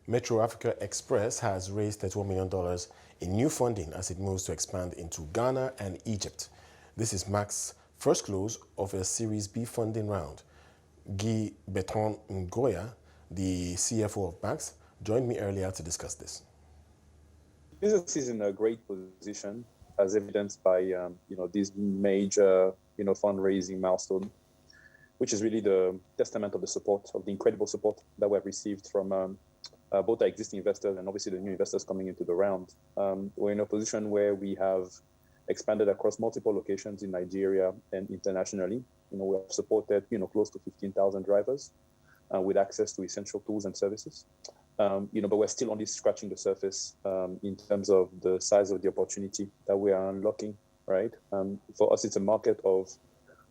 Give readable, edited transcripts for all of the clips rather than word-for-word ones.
Metro Africa Express has raised $31 million in new funding as it moves to expand into Ghana and Egypt. This is MAX's first close of a Series B funding round. Guy-Bertrand Njoya, the CFO of MAX, joined me earlier to discuss this. Business is in a great position, as evidenced by this major fundraising milestone, which is really the testament of the incredible support that we have received from both our existing investors and obviously the new investors coming into the round. We're in a position where we have expanded across multiple locations in Nigeria and internationally. We have supported close to 15,000 drivers with access to essential tools and services. But we're still only scratching the surface in terms of the size of the opportunity that we are unlocking, right? For us, it's a market of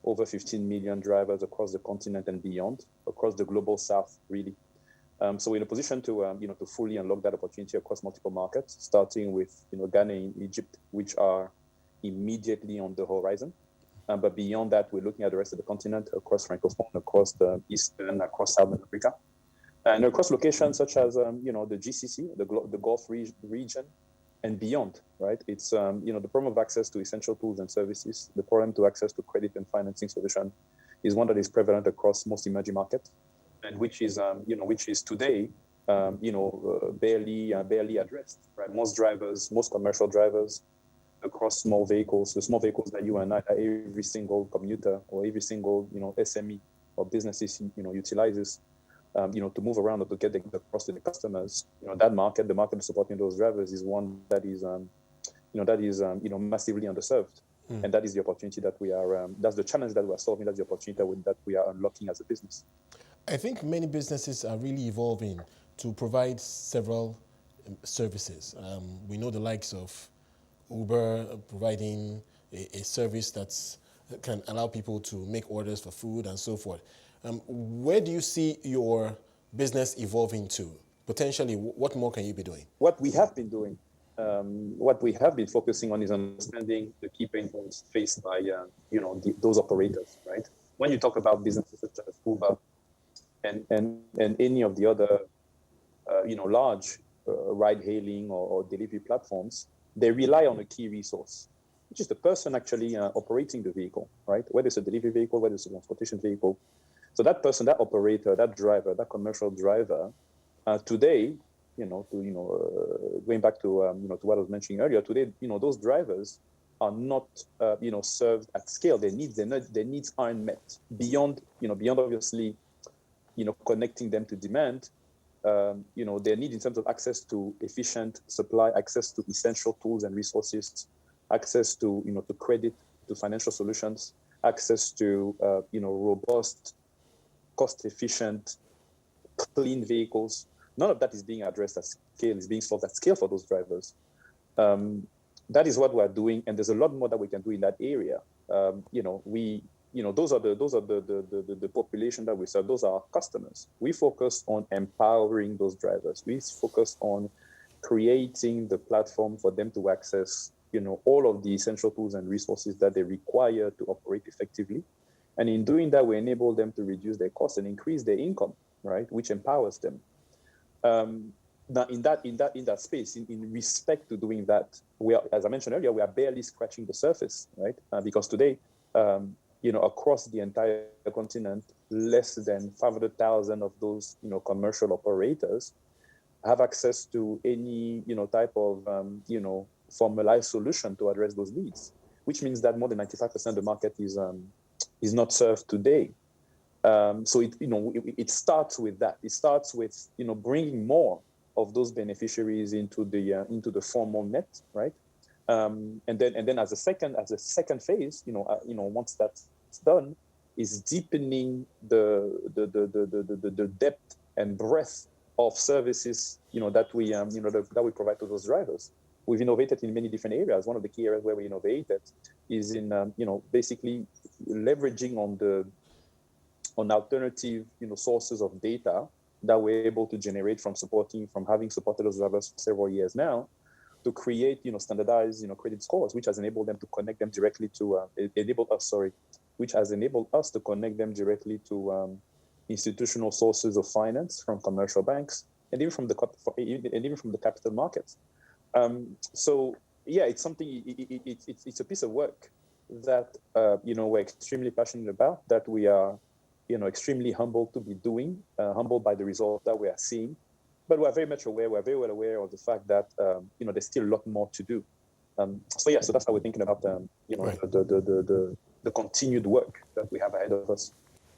over 15 million drivers across the continent and beyond, across the global south, really. So we're in a position to to fully unlock that opportunity across multiple markets, starting with Ghana and Egypt, which are immediately on the horizon. But beyond that, we're looking at the rest of the continent, across Francophone, across the Eastern, across Southern Africa, and across locations such as the GCC, the Gulf region, and beyond. Right? It's the problem of access to essential tools and services, the problem to access to credit and financing solution, is one that is prevalent across most emerging markets, and which is today barely addressed. Right? Most commercial drivers across small vehicles, the small vehicles that you and I, every single commuter or every single SME or businesses utilizes to move around or to get across to the customers. The market supporting those drivers is one that is massively underserved. And that is the opportunity that we are, that's the challenge that we are solving, that's the opportunity that we are unlocking as a business. I think many businesses are really evolving to provide several services. We know the likes of Uber providing a service that can allow people to make orders for food and so forth. Where do you see your business evolving to? Potentially, what more can you be doing? What we have been doing, what we have been focusing on is understanding the key pain points faced by those operators, right? When you talk about businesses such as Uber and any of the other large ride-hailing or delivery platforms, they rely on a key resource, which is the person actually operating the vehicle, right? Whether it's a delivery vehicle, whether it's a transportation vehicle. So that person, that operator, that driver, that commercial driver, today, going back to to what I was mentioning earlier, today, those drivers are not served at scale. Their needs aren't met beyond obviously connecting them to demand. Their need in terms of access to efficient supply, access to essential tools and resources, access to to credit, to financial solutions, access to robust, cost-efficient, clean vehicles. None of that is being addressed at scale, is being solved at scale for those drivers. That is what we are doing, and there's a lot more that we can do in that area. Those are the population that we serve. Those are our customers. We focus on empowering those drivers. We focus on creating the platform for them to access, all of the essential tools and resources that they require to operate effectively. And in doing that, we enable them to reduce their costs and increase their income, right? Which empowers them. Now, in that space, in respect to doing that, we are, as I mentioned earlier, we are barely scratching the surface, right? Because today, across the entire continent, less than 500,000 of those, commercial operators have access to any, type of, formalized solution to address those needs, which means that more than 95% of the market is not served today. So it starts with that. It starts with, bringing more of those beneficiaries into the formal net, right? And then as a second phase, once that's done, is deepening the depth and breadth of services, that we provide to those drivers. We've innovated in many different areas. One of the key areas where we innovated is in, basically leveraging on alternative, sources of data that we're able to generate from having supported those drivers for several years now, to create, standardized, credit scores, which has enabled them to connect them directly to, which has enabled us to connect them directly to institutional sources of finance, from commercial banks, and even from the capital markets. So yeah, it's something. It's a piece of work that we're extremely passionate about. That we are extremely humbled to be doing, humbled by the result that we are seeing. But we're very well aware of the fact that there's still a lot more to do. So that's how we're thinking about Right. the continued work that we have ahead of us.